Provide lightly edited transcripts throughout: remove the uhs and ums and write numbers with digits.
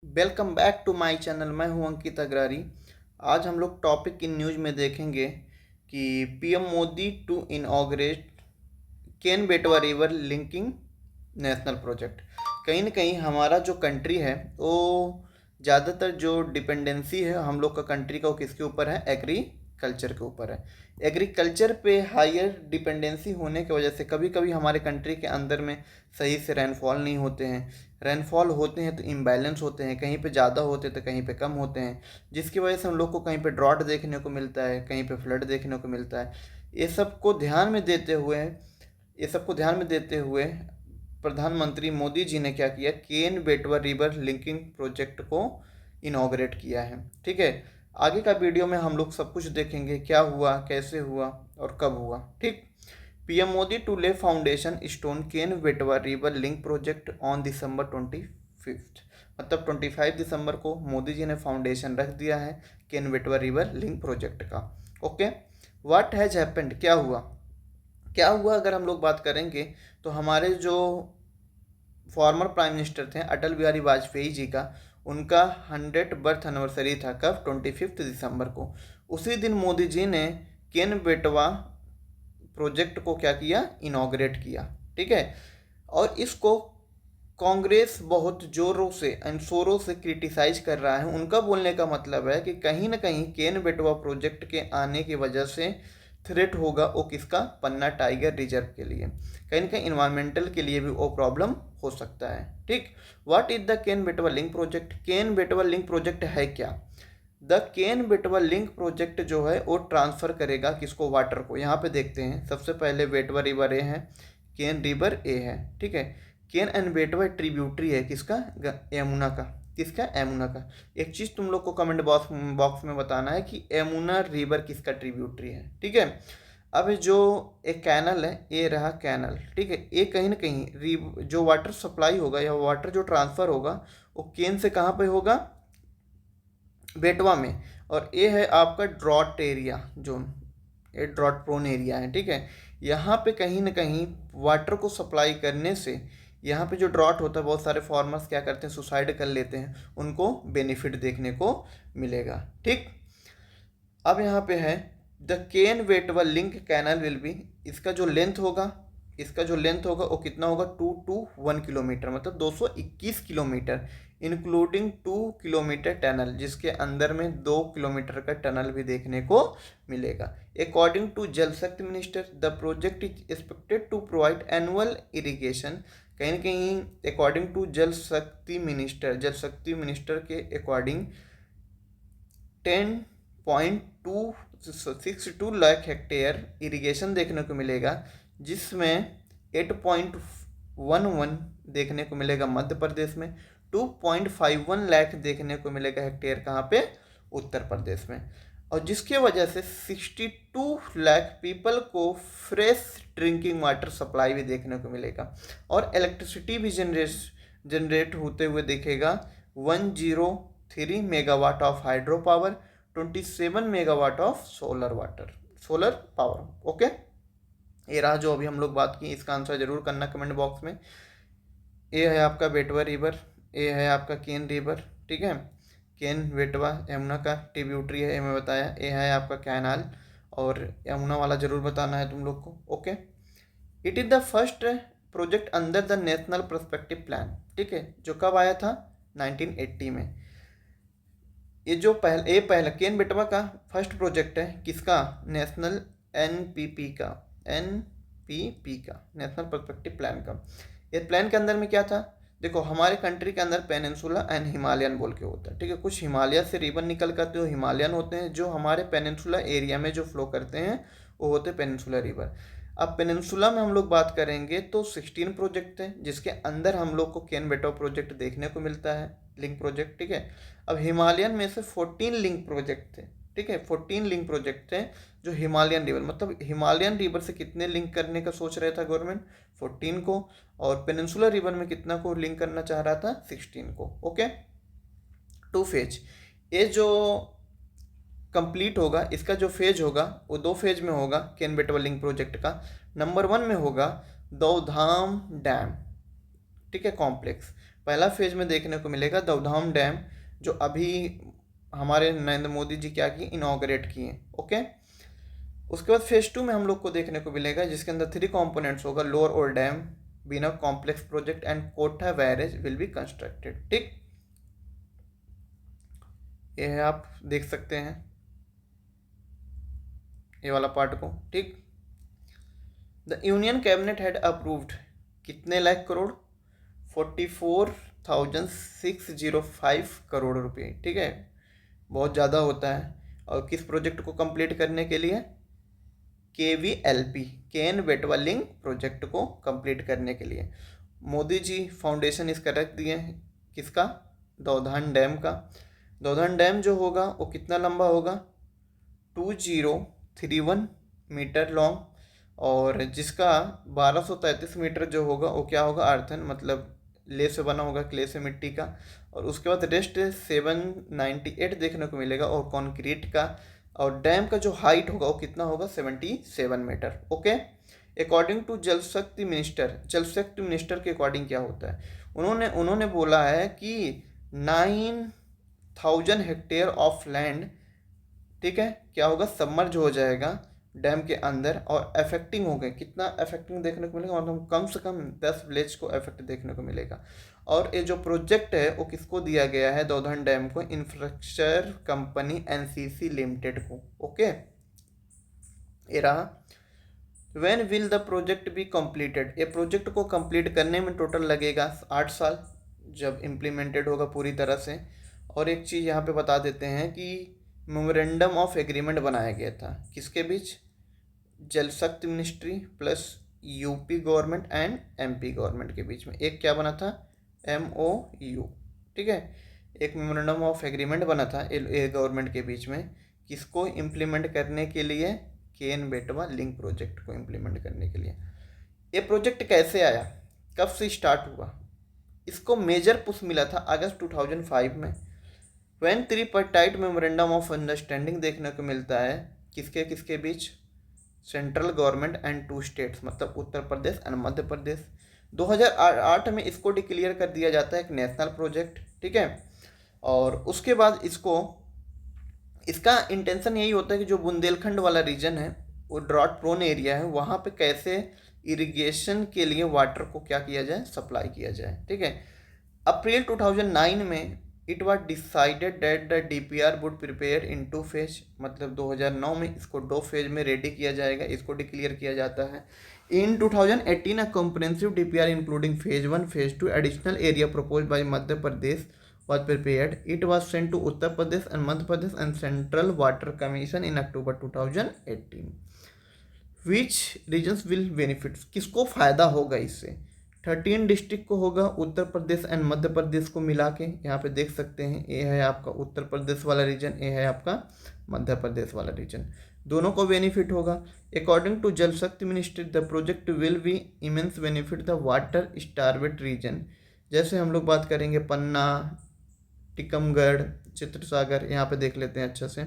Welcome back to my channel. मैं हूं अंकित अग्रारी। आज हम लोग टॉपिक इन न्यूज़ में देखेंगे कि पीएम मोदी टू इनॉग्रेट केन बेटवा रिवर लिंकिंग नेशनल प्रोजेक्ट। कहीं ना कहीं हमारा जो कंट्री है वो ज़्यादातर जो डिपेंडेंसी है हम लोग का कंट्री का वो किसके ऊपर है? एग्रीकल्चर के ऊपर है। एग्रीकल्चर पे हायर डिपेंडेंसी होने की वजह से कभी कभी हमारे कंट्री के अंदर में सही से रेनफॉल नहीं होते हैं। रेनफॉल होते हैं तो इम्बैलेंस होते हैं, कहीं पे ज़्यादा होते हैं तो कहीं पे कम होते हैं, जिसकी वजह से हम लोग को कहीं पे ड्रॉट देखने को मिलता है, कहीं पे फ्लड देखने को मिलता है। ये सबको ध्यान में देते हुए ये सबको ध्यान में देते हुए प्रधानमंत्री मोदी जी ने क्या किया? केन बेटवा रिवर लिंकिंग प्रोजेक्ट को इनॉग्रेट किया है। ठीक है, आगे का वीडियो में हम लोग सब कुछ देखेंगे, क्या हुआ, कैसे हुआ और कब हुआ। ठीक। पीएम मोदी टू ले फाउंडेशन स्टोन केन बेटवा river link project on December 25, मतलब 25 दिसंबर को मोदी जी ने फाउंडेशन रख दिया है केन बेटवा रिवर लिंक प्रोजेक्ट का। ओके, व्हाट हैज हैपेंड, क्या हुआ? अगर हम लोग बात करेंगे तो हमारे जो फॉर्मर प्राइम मिनिस्टर थे अटल बिहारी वाजपेयी जी का, उनका 100th बर्थ एनिवर्सरी था। कब? 25 दिसंबर को। उसी दिन मोदी जी ने केन बेटवा प्रोजेक्ट को क्या किया? इनॉग्रेट किया। ठीक है, और इसको कांग्रेस बहुत जोरों से एंड शोरों से क्रिटिसाइज कर रहा है। उनका बोलने का मतलब है कि कहीं ना कहीं केन बेटवा प्रोजेक्ट के आने की वजह से थ्रेट होगा वो किसका? पन्ना टाइगर रिजर्व के लिए, कहीं ना कहीं इन्वायरमेंटल के लिए भी वो प्रॉब्लम हो सकता है। ठीक। व्हाट इज द केन बेटवा लिंक प्रोजेक्ट? केन बेटवा लिंक प्रोजेक्ट है क्या? द केन बेटवा लिंक प्रोजेक्ट जो है वो ट्रांसफ़र करेगा किसको? वाटर को। यहाँ पे देखते हैं, सबसे पहले बेटवा रिवर ए है, केन रिवर ए है। ठीक है, केन एंड बेटवा ट्रिब्यूटरी है किसका? यमुना का। किसका? यमुना का। एक चीज़ तुम लोग को कमेंट बॉक्स में बताना है कि यमुना रिवर किसका ट्रिब्यूटरी है। ठीक है, अब जो एक कैनल है, ये रहा कैनल। ठीक है, ये कहीं ना कहीं जो वाटर सप्लाई होगा या वाटर जो ट्रांसफ़र होगा वो केन से कहाँ पे होगा? बेटवा में। और ये है आपका ड्रॉट एरिया जोन, ये ड्रॉट प्रोन एरिया है। ठीक है, यहाँ पे कहीं ना कहीं वाटर को सप्लाई करने से यहाँ पे जो ड्रॉट होता है, बहुत सारे फार्मर्स क्या करते हैं? सुसाइड कर लेते हैं, उनको बेनिफिट देखने को मिलेगा। ठीक। अब यहाँ पे है the Ken Betwa link canal will be, इसका जो लेंथ होगा वो कितना होगा? 2 to 1 किलोमीटर, मतलब 221 किलोमीटर, इंक्लूडिंग 2 किलोमीटर टनल, जिसके अंदर में 2 किलोमीटर का टनल भी देखने को मिलेगा। According to Jal Shakti minister the project is expected to provide annual irrigation. कहीं ना कहीं according to Jal Shakti minister के अकॉर्डिंग 10.262 लाख हेक्टेयर इरिगेशन देखने को मिलेगा, जिसमें 8.11 देखने को मिलेगा मध्य प्रदेश में, 2.51 लाख देखने को मिलेगा हेक्टेयर कहाँ पे? उत्तर प्रदेश में। और जिसके वजह से 62 लाख पीपल को फ्रेश ड्रिंकिंग वाटर सप्लाई भी देखने को मिलेगा, और इलेक्ट्रिसिटी भी जनरेट होते हुए दिखेगा। 103 megawatt of hydro power, 27 megawatt of solar power. Okay, ये रहा जो अभी हम लोग बात की। इसका आंसर जरूर करना कमेंट बॉक्स में। ये है आपका बेटवा रिवर, ये है आपका केन रिवर। ठीक है, केन बेटवा यमुना का ट्रिब्यूटरी है, ये मैं बताया। ये है आपका कैनाल, और यमुना वाला जरूर बताना है तुम लोग को। Okay, it is the first project under the national perspective plan. ठीक है, जो कब आया था? 1980 में। ये पहला केन बेटवा का फर्स्ट प्रोजेक्ट है किसका? नेशनल एनपीपी का, नेशनल पर्सपेक्टिव प्लान का। ये प्लान के अंदर में क्या था? देखो, हमारे कंट्री के अंदर पेनिनसुला एंड हिमालयन बोल के होता है। ठीक है, कुछ हिमालय से रिवर निकल कर जो हिमालयन होते हैं, जो हमारे पेनिनसुला एरिया में जो फ्लो करते हैं वो होते हैं पेनिनसुला रिवर। अब पेनिनसुला में हम लोग बात करेंगे तो 16 प्रोजेक्ट थे, जिसके अंदर हम लोग को केन बेटवा प्रोजेक्ट देखने को मिलता है, लिंक प्रोजेक्ट। ठीक है, अब हिमालयन में से 14 लिंक प्रोजेक्ट थे। ठीक है, 14 लिंक प्रोजेक्ट थे जो हिमालयन रिवर, मतलब हिमालयन रिवर से कितने लिंक करने का सोच रहा था गवर्नमेंट? 14 को। और पेनिनसुलर रिवर में कितना को लिंक करना चाह रहा था? 16 को। Okay, 2 phase. ये जो कंप्लीट होगा, इसका जो फेज होगा वो 2 फेज में होगा केन बेटवा लिंक प्रोजेक्ट का। नंबर 1 में होगा दौधाम डैम, ठीक है, कॉम्प्लेक्स। पहला फेज में देखने को मिलेगा दौधाम डैम, जो अभी हमारे नरेंद्र मोदी जी क्या किए, इनॉग्रेट किए। ओके, उसके बाद फेज 2 में हम लोग को देखने को मिलेगा जिसके अंदर 3 कंपोनेंट्स होगा, lower old dam, Bina complex project and Kota barrage will be constructed. ठीक, ये है, आप देख सकते हैं ये वाला पार्ट को। ठीक, the union cabinet had approved कितने लाख करोड़, 44,605 करोड़ रुपए। ठीक है, बहुत ज़्यादा होता है। और किस प्रोजेक्ट को कंप्लीट करने के लिए, KVLP, केन बेटवा लिंक प्रोजेक्ट को कंप्लीट करने के लिए मोदी जी फाउंडेशन इसका रख दिए। किसका, दौधान डैम का। दौधान डैम जो होगा वो कितना लंबा होगा, 2031 मीटर लॉन्ग, और जिसका 1233 मीटर जो होगा वो क्या होगा, अर्थन मतलब ले से बना होगा, क्ले से, मिट्टी का। और उसके बाद रेस्ट 798 देखने को मिलेगा और कंक्रीट का। और डैम का जो हाइट होगा वो कितना होगा, 77 metre. Okay, according to Jal Shakti minister के अकॉर्डिंग क्या होता है, उन्होंने बोला है कि 9,000 हेक्टेयर ऑफ लैंड, ठीक है, क्या होगा, सबमर्ज हो जाएगा डैम के अंदर। और अफेक्टिंग हो गए, कितना अफेक्टिंग देखने को मिलेगा, मतलब कम से कम 10 विलेज को अफेक्ट देखने को मिलेगा। और ये जो प्रोजेक्ट है वो किसको दिया गया है, दौधान डैम को, इंफ्रास्ट्रक्चर कंपनी NCC लिमिटेड को। ओके, ये रहा। When will the project be completed, ये प्रोजेक्ट को कंप्लीट करने में टोटल लगेगा 8 साल, जब इम्प्लीमेंटेड होगा पूरी तरह से। और एक चीज़ यहाँ पे बता देते हैं कि मेमोरेंडम ऑफ एग्रीमेंट बनाया गया था किसके बीच, जल Shakti ministry plus UP government and MP government के बीच में। एक क्या बना था, MOU। ठीक है, एक मेमोरेंडम ऑफ एग्रीमेंट बना था ये गवर्नमेंट के बीच में, किसको इम्प्लीमेंट करने के लिए, केन बेटवा लिंक प्रोजेक्ट को इम्प्लीमेंट करने के लिए। ये प्रोजेक्ट कैसे आया, कब से स्टार्ट हुआ, इसको मेजर पुश मिला था अगस्त 2005 में। व्हेन त्रिपार्टाइट मेमोरेंडम ऑफ अंडरस्टैंडिंग देखने को मिलता है किसके किसके बीच, सेंट्रल गवर्नमेंट एंड 2 स्टेट्स, मतलब उत्तर प्रदेश एंड मध्य प्रदेश। 2008 में इसको डिक्लेयर कर दिया जाता है एक नेशनल प्रोजेक्ट। ठीक है, और उसके बाद इसका इंटेंशन यही होता है कि जो बुंदेलखंड वाला रीजन है वो ड्रॉट प्रोन एरिया है, वहाँ पे कैसे इरिगेशन के लिए वाटर को क्या किया जाए, सप्लाई किया जाए। ठीक है, अप्रैल 2009 में it was decided that the DPR would prepare in 2 phase, मतलब 2009 में इसको 2 फेज में रेडी किया जाएगा, इसको डिक्लेयर किया जाता है। इन 2018 a comprehensive DPR including phase 1 phase 2 additional area propose by Madhya Pradesh was prepared. It was sent to Uttar Pradesh and Madhya Pradesh and Central Water Commission in October 2018. Which regions will benefit? किसको फ़ायदा होगा इससे, 13 district को होगा, Uttar Pradesh and Madhya Pradesh को मिला के। यहाँ पे देख सकते हैं, ये है आपका उत्तर प्रदेश वाला रीजन, ये है आपका मध्य प्रदेश वाला रीजन, दोनों को बेनिफिट होगा। According to Jal Shakti ministry the project will be immense benefit the water starved region. जैसे हम लोग बात करेंगे पन्ना, टीकमगढ़, चित्रसागर, यहाँ पे देख लेते हैं अच्छा से,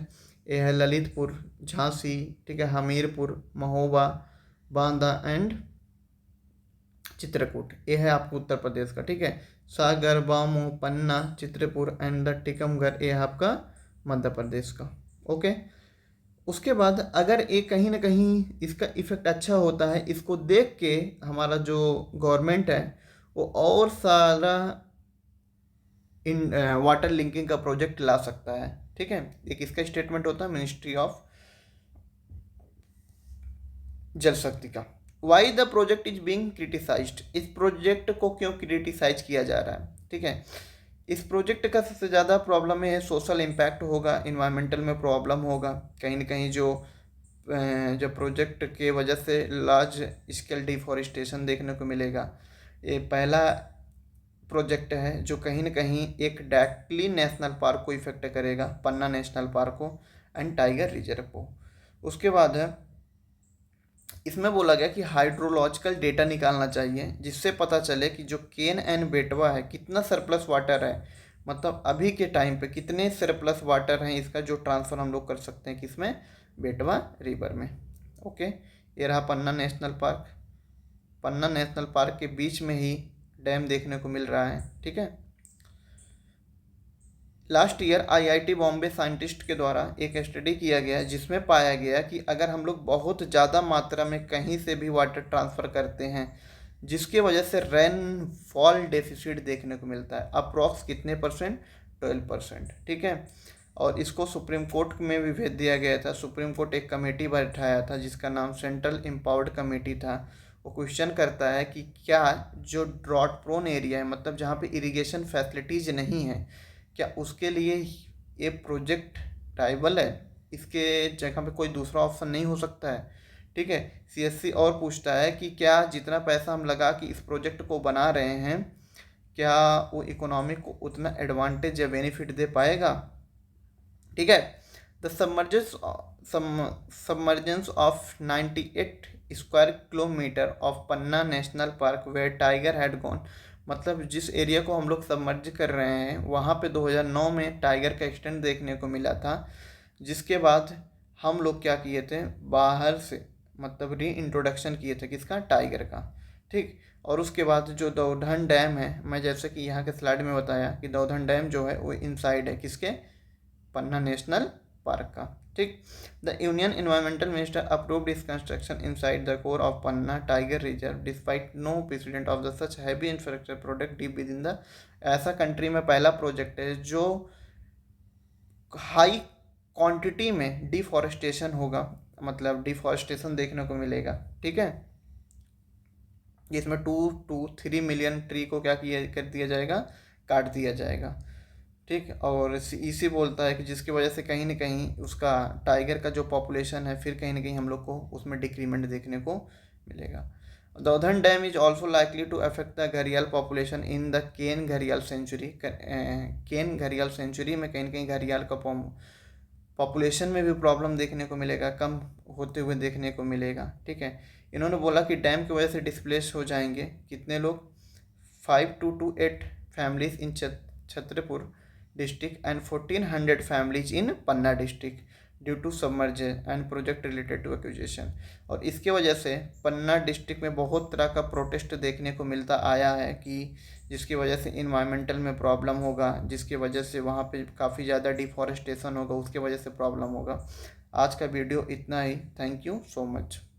ये है ललितपुर, झांसी, ठीक है, हमीरपुर, महोबा, बांदा एंड चित्रकूट, ये है आपको उत्तर प्रदेश का। ठीक है, सागर, बामू, पन्ना, चित्रपुर एंड द टीकमगढ़, ये है आपका मध्य प्रदेश का। ओके, उसके बाद अगर ये कहीं ना कहीं इसका इफेक्ट अच्छा होता है, इसको देख के हमारा जो गवर्नमेंट है वो और सारा इन वाटर लिंकिंग का प्रोजेक्ट ला सकता है। ठीक है, एक इसका स्टेटमेंट होता है मिनिस्ट्री ऑफ जल शक्ति का। Why the project is being criticised, इस प्रोजेक्ट को क्यों क्रिटिसाइज किया जा रहा है। ठीक है, इस प्रोजेक्ट का सबसे ज़्यादा प्रॉब्लम है सोशल इम्पैक्ट होगा, इन्वायरमेंटल में प्रॉब्लम होगा, कहीं ना कहीं जो प्रोजेक्ट के वजह से लार्ज स्केल डिफॉरेस्टेशन देखने को मिलेगा। ये पहला प्रोजेक्ट है जो कहीं ना कहीं एक डायरेक्टली नेशनल पार्क को इफेक्ट करेगा, पन्ना नेशनल पार्क को एंड टाइगर रिजर्व को। उसके बाद है इसमें बोला गया कि हाइड्रोलॉजिकल डेटा निकालना चाहिए जिससे पता चले कि जो केन एंड बेटवा है कितना सरप्लस वाटर है, मतलब अभी के टाइम पे कितने सरप्लस वाटर हैं इसका जो ट्रांसफ़र हम लोग कर सकते हैं किसमें, बेटवा रिवर में। ओके, ये रहा पन्ना नेशनल पार्क। पन्ना नेशनल पार्क के बीच में ही डैम देखने को मिल रहा है। ठीक है, last year IIT Bombay scientist के द्वारा एक स्टडी किया गया जिसमें पाया गया कि अगर हम लोग बहुत ज़्यादा मात्रा में कहीं से भी वाटर ट्रांसफ़र करते हैं, जिसके वजह से रेनफॉल डेफिसिट देखने को मिलता है, अप्रॉक्स कितने परसेंट, 12%। ठीक है, और इसको सुप्रीम कोर्ट में भी भेज दिया गया था। सुप्रीम कोर्ट एक कमेटी बैठाया था जिसका नाम सेंट्रल एम्पावर्ड कमेटी था। वो क्वेश्चन करता है कि क्या जो ड्रॉट प्रोन एरिया है, मतलब जहाँ पे इरिगेशन फैसिलिटीज़ नहीं है, क्या उसके लिए ये प्रोजेक्ट ट्राइबल है, इसके जगह पे कोई दूसरा ऑप्शन नहीं हो सकता है। ठीक है, सीएससी और पूछता है कि क्या जितना पैसा हम लगा कि इस प्रोजेक्ट को बना रहे हैं, क्या वो इकोनॉमी को उतना एडवांटेज या बेनिफिट दे पाएगा। ठीक है, the submergence of 98 square kilometre of Panna national park where tiger had gone, मतलब जिस एरिया को हम लोग सबमर्ज कर रहे हैं वहाँ पे 2009 में टाइगर का एक्सटेंट देखने को मिला था, जिसके बाद हम लोग क्या किए थे, बाहर से मतलब री इंट्रोडक्शन किए थे किसका, टाइगर का। ठीक, और उसके बाद जो दौधन डैम है, मैं जैसे कि यहाँ के स्लाइड में बताया कि दौधन डैम जो है वो इनसाइड है किसके, पन्ना नेशनल पार्क का। ठीक, the union environmental minister approved इस construction inside the core of Panna tiger reserve despite no precedent of the such heavy infrastructure project deep within the, ऐसा कंट्री में पहला प्रोजेक्ट है जो हाई क्वांटिटी में deforestation होगा, मतलब डिफॉरेस्टेशन देखने को मिलेगा। ठीक है, जिसमें 2 to 3 मिलियन ट्री को क्या किया कर दिया जाएगा, काट दिया जाएगा। ठीक, और इसी बोलता है कि जिसकी वजह से कहीं ना कहीं उसका टाइगर का जो पॉपुलेशन है फिर कहीं ना कहीं हम लोग को उसमें डिक्रीमेंट देखने को मिलेगा। Daudhan dam is also likely to affect the घड़ियाल पॉपुलेशन इन द केन घड़ियाल सेंचुरी। केन घड़ियाल सेंचुरी में कहीं ना कहीं घड़ियाल का पॉपुलेशन में भी प्रॉब्लम देखने को मिलेगा, कम होते हुए देखने को मिलेगा। ठीक है, इन्होंने बोला कि डैम की वजह से डिस्प्लेस हो जाएंगे कितने लोग, 5 to 8 families in Chhatarpur district and 1400 families in Panna district due to submerge and project related to acquisition. और इसके वजह से पन्ना डिस्ट्रिक्ट में बहुत तरह का प्रोटेस्ट देखने को मिलता आया है कि जिसकी वजह से इन्वायरमेंटल में प्रॉब्लम होगा, जिसकी वजह से वहाँ पे काफ़ी ज़्यादा डिफॉरेस्टेशन होगा, उसके वजह से प्रॉब्लम होगा। आज का वीडियो इतना ही, थैंक यू सो मच।